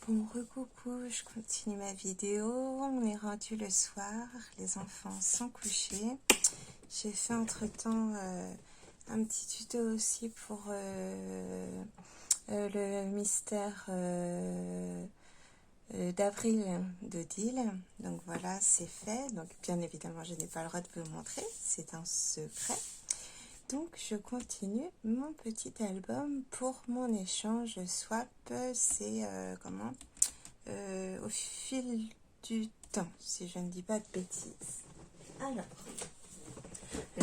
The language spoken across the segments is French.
Bon, recoucou, je continue ma vidéo. On est rendu le soir, les enfants sont couchés. J'ai fait entre-temps un petit tuto aussi pour le mystère d'avril d'Odile. Donc voilà, c'est fait. Donc bien évidemment, je n'ai pas le droit de vous le montrer, c'est un secret. Donc je continue mon petit album pour mon échange swap. C'est au fil du temps, si je ne dis pas de bêtises. Alors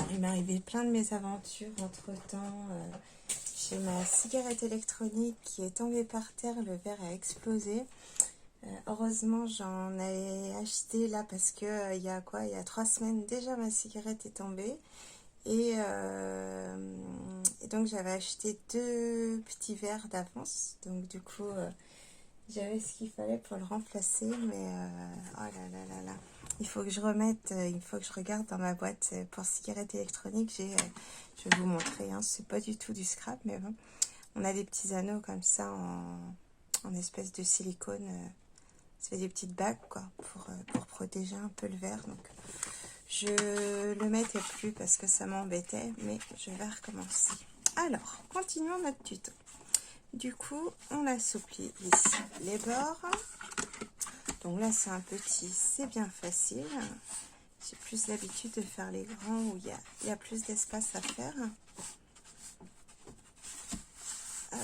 il m'est arrivé plein de mésaventures entre-temps. J'ai ma cigarette électronique qui est tombée par terre, le verre a explosé. Heureusement, j'en ai acheté là parce que il y a 3 semaines déjà, ma cigarette est tombée. Et donc j'avais acheté 2 petits verres d'avance. Donc du coup, j'avais ce qu'il fallait pour le remplacer. Mais oh là là là là. Il faut que je remette, il faut que je regarde dans ma boîte pour cigarettes électroniques. Je vais vous montrer, hein, c'est pas du tout du scrap, mais bon. On a des petits anneaux comme ça en espèce de silicone. Ça fait des petites bagues quoi, pour protéger un peu le verre. Donc je le mettais plus parce que ça m'embêtait, mais je vais recommencer. Alors, continuons notre tuto. Du coup, on assouplit ici les bords. Donc là, c'est un petit, c'est bien facile. J'ai plus l'habitude de faire les grands où il y a plus d'espace à faire. Hop.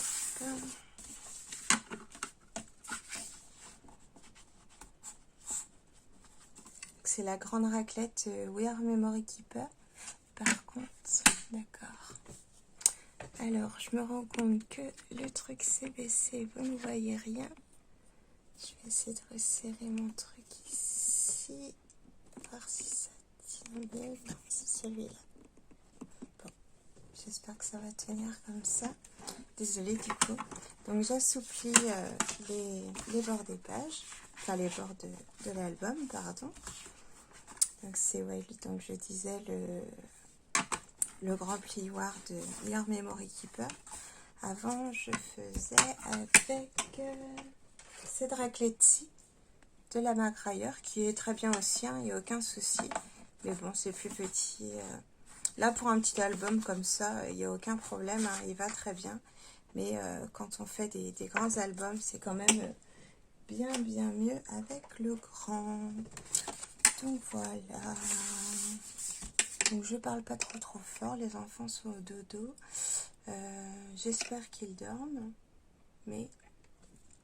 C'est la grande raclette We Are Memory Keeper. Par contre, d'accord. Alors, je me rends compte que le truc s'est baissé. Vous ne voyez rien. Je vais essayer de resserrer mon truc ici. Voir si ça tient bien. Non, c'est celui-là. Bon, j'espère que ça va tenir comme ça. Désolée du coup. Donc, j'assouplis les bords des pages. Enfin, les bords de l'album, pardon. Donc, c'est, ouais, donc je disais le grand plioir de Your Memory Keeper. Avant, je faisais avec cette raclette-ci de la Magrailleur, qui est très bien aussi, il n'y a aucun souci. Mais bon, c'est plus petit. Là, pour un petit album comme ça, il n'y a aucun problème, hein, il va très bien. Mais quand on fait des grands albums, c'est quand même bien mieux avec le grand. Donc voilà. Donc je parle pas trop fort, les enfants sont au dodo. J'espère qu'ils dorment, mais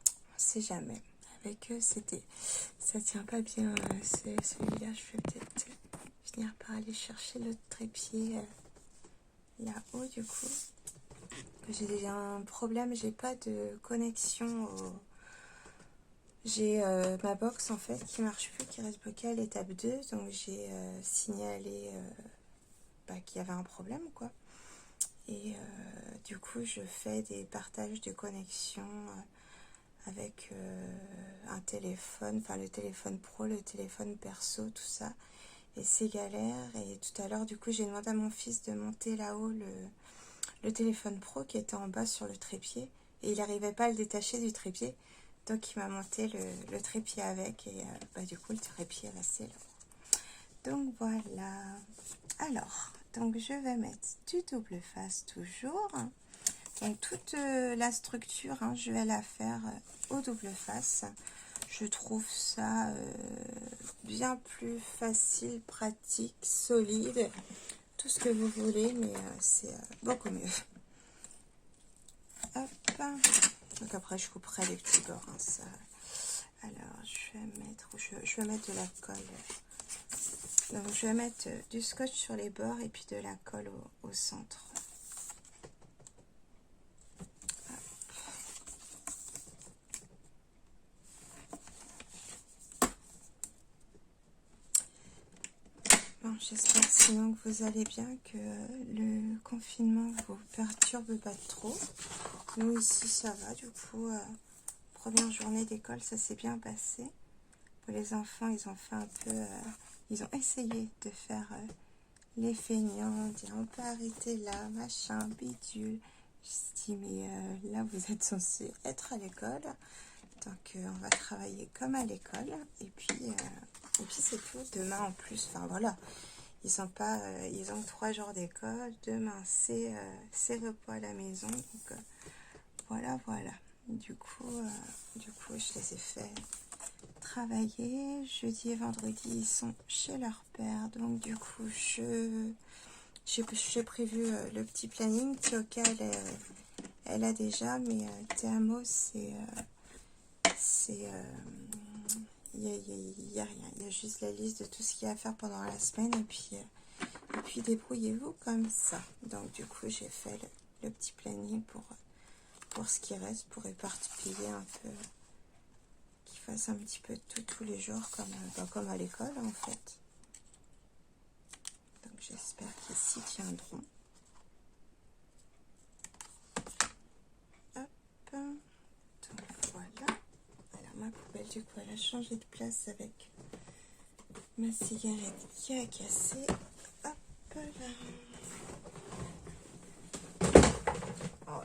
on sait jamais. Avec eux, ça tient pas bien. C'est celui-là, je vais peut-être finir par aller chercher l'autre trépied là-haut du coup. J'ai déjà un problème, j'ai pas de connexion J'ai ma box en fait qui marche plus, qui reste bloquée à l'étape 2, donc j'ai signalé qu'il y avait un problème quoi. Et du coup, je fais des partages de connexion avec un téléphone, enfin le téléphone pro, le téléphone perso, tout ça. Et c'est galère. Et tout à l'heure, du coup, j'ai demandé à mon fils de monter là-haut le téléphone pro qui était en bas sur le trépied. Et il n'arrivait pas à le détacher du trépied. Donc, il m'a monté le trépied avec. Et du coup, le trépied est resté là. Donc, voilà. Alors, donc je vais mettre du double face toujours. Donc toute la structure, je vais la faire au double face. Je trouve ça bien plus facile, pratique, solide, tout ce que vous voulez, mais c'est beaucoup mieux. Hop. Donc après je couperai les petits bords. Ça. Alors je vais mettre de la colle. Donc je vais mettre du scotch sur les bords et puis de la colle au centre. Bon, j'espère sinon que vous allez bien, que le confinement vous perturbe pas trop. Nous ici ça va, du coup, première journée d'école, ça s'est bien passé. Pour les enfants, ils ont fait un peu, ils ont essayé de faire les feignants, dire on peut arrêter là, machin, bidule. Je me dis mais là vous êtes censé être à l'école. Donc on va travailler comme à l'école. Et puis c'est tout. Demain en plus, enfin voilà. Ils ont 3 jours d'école. Demain c'est repos à la maison. Donc voilà. Du coup, je les ai fait travailler. Jeudi et vendredi, ils sont chez leur père. Donc du coup, j'ai prévu le petit planning. Tioka, elle a déjà, mais Te Amo, il y a rien. Il y a juste la liste de tout ce qu'il y a à faire pendant la semaine. Et puis débrouillez-vous comme ça. Donc du coup, j'ai fait le petit planning pour ce qui reste, pour éparpiller un peu, qu'ils fassent un petit peu de tout tous les jours, comme à l'école en fait. Donc j'espère qu'ils s'y tiendront. Hop. Donc voilà. Alors ma poubelle du coup elle a changé de place avec ma cigarette qui a cassé. Hop là. Oh,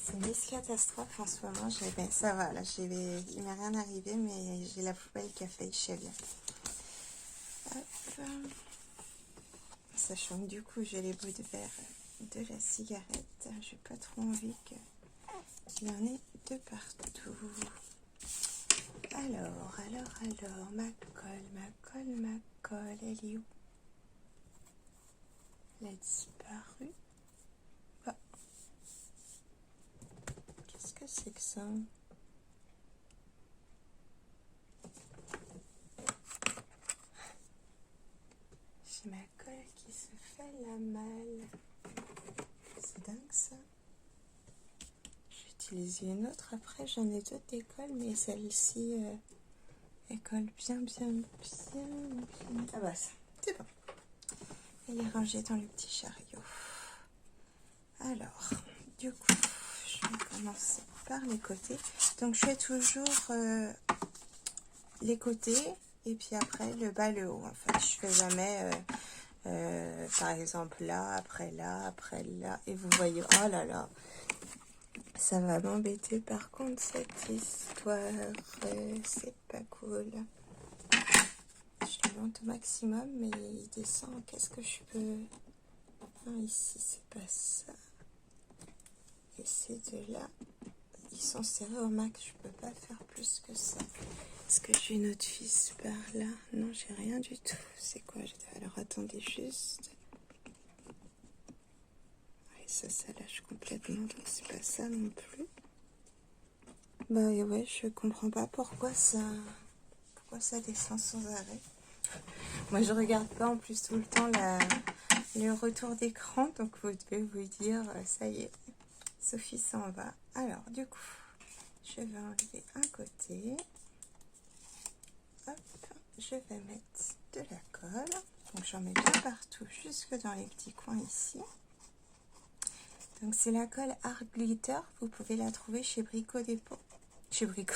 c'est Miss Catastrophe en ce moment. Ben, ça va, là, il m'est rien arrivé, mais j'ai la poubelle qui a failli chialer. Hop. Sachant que du coup, j'ai les bouts de verre de la cigarette. J'ai pas trop envie qu'il y en ait de partout. Alors, ma colle, elle est où? Elle a disparu. Ah. Qu'est-ce que c'est que ça? J'ai ma colle qui se fait la malle. C'est dingue ça. J'utilise une autre après, j'en ai d'autres d'école, mais celle-ci, elle colle bien. Ah bah ça, c'est bon. Elle est rangée dans le petit chariot. Alors, du coup, je vais commencer par les côtés. Donc je fais toujours les côtés et puis après le bas, le haut. En fait, je fais jamais, par exemple là, après là. Et vous voyez, oh là là, ça va m'embêter par contre cette histoire. C'est pas cool. Je le monte au maximum, mais il descend. Qu'est-ce que je peux... Ah, ici, c'est pas ça. Et ces deux-là, ils sont serrés au max. Je peux pas faire plus que ça. Est-ce que j'ai une autre vis par là? Non, j'ai rien du tout. C'est quoi? Alors, attendez juste. Et ça lâche complètement, donc c'est pas ça non plus. Bah ouais, je comprends pas pourquoi ça descend sans arrêt. Moi, je regarde pas en plus tout le temps le retour d'écran, donc vous devez vous dire, ça y est, Sophie s'en va. Alors, du coup, je vais enlever un côté. Hop, je vais mettre de la colle. Donc, j'en mets bien partout, jusque dans les petits coins ici. Donc, c'est la colle Art Glitter. Vous pouvez la trouver chez Brico Dépôt. Chez Brico.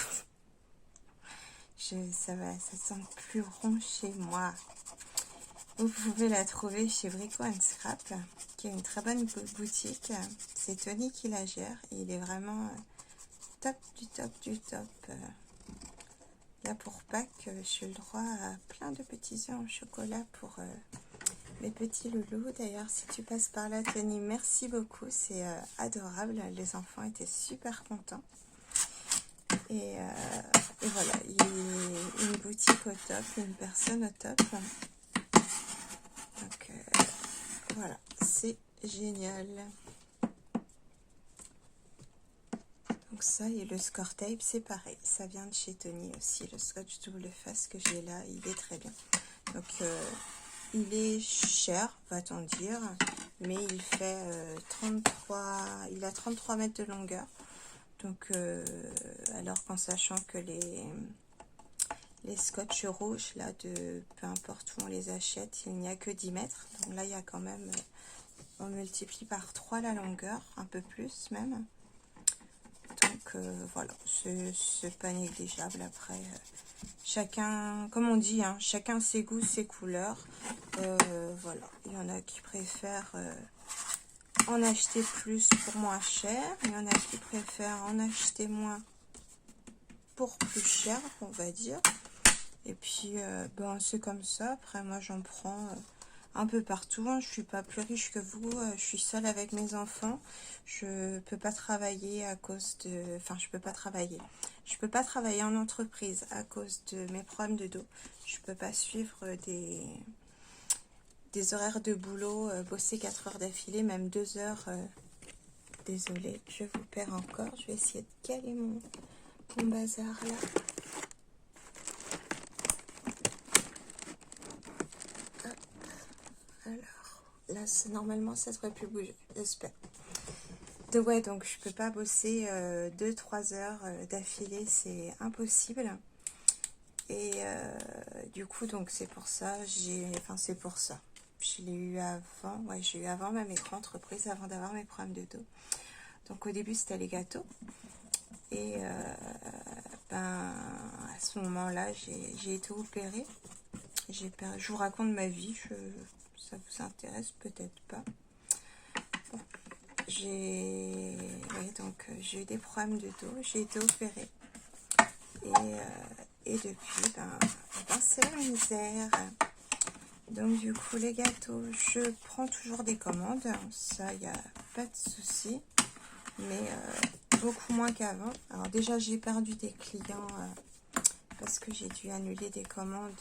Ça sent plus rond chez moi. Vous pouvez la trouver chez Brico Scrap, qui est une très bonne boutique. C'est Tony qui la gère et il est vraiment top du top. Là pour Pâques, j'ai le droit à plein de petits œufs en chocolat pour mes petits loulous. D'ailleurs, si tu passes par là, Tony, merci beaucoup. C'est adorable. Les enfants étaient super contents. Et voilà, il est une boutique au top, une personne au top. Donc voilà, c'est génial. Donc ça, et le score tape, c'est pareil. Ça vient de chez Tony aussi. Le scotch double face que j'ai là, il est très bien. Donc il est cher, va-t-on dire, mais il fait 33 mètres de longueur. Donc alors qu'en sachant que les scotch rouges, là, peu importe où on les achète, il n'y a que 10 mètres. Donc là, il y a quand même, on multiplie par 3 la longueur, un peu plus même. Donc voilà, c'est pas négligeable. Après, chacun, comme on dit, hein, chacun ses goûts, ses couleurs. Voilà, il y en a qui préfèrent en acheter plus pour moins cher. Il y en a qui préfèrent en acheter moins pour plus cher, on va dire. Et puis, ben, c'est comme ça. Après, moi, j'en prends un peu partout. Hein. Je suis pas plus riche que vous. Je suis seule avec mes enfants. Je peux pas travailler à cause de... Enfin, je peux pas travailler. Je peux pas travailler en entreprise à cause de mes problèmes de dos. Je peux pas suivre des horaires de boulot, bosser 4 heures d'affilée, même 2 heures. Désolée, je vous perds encore. Je vais essayer de caler mon bazar là. Hop. Alors, là, normalement, ça devrait plus bouger, j'espère. Ouais, donc je peux pas bosser 2-3 heures d'affilée, c'est impossible. Et du coup, donc c'est pour ça, c'est pour ça. Je l'ai eu avant, ouais, j'ai eu avant ma micro-entreprise, avant d'avoir mes problèmes de dos. Donc au début, c'était les gâteaux. Et ben, à ce moment-là, j'ai été opérée. Je vous raconte ma vie, ça vous intéresse peut-être pas. Bon, j'ai eu des problèmes de dos, j'ai été opérée. Et depuis, ben c'est la misère. Donc du coup, les gâteaux, je prends toujours des commandes. Ça, il n'y a pas de souci. Mais beaucoup moins qu'avant. Alors déjà, j'ai perdu des clients parce que j'ai dû annuler des commandes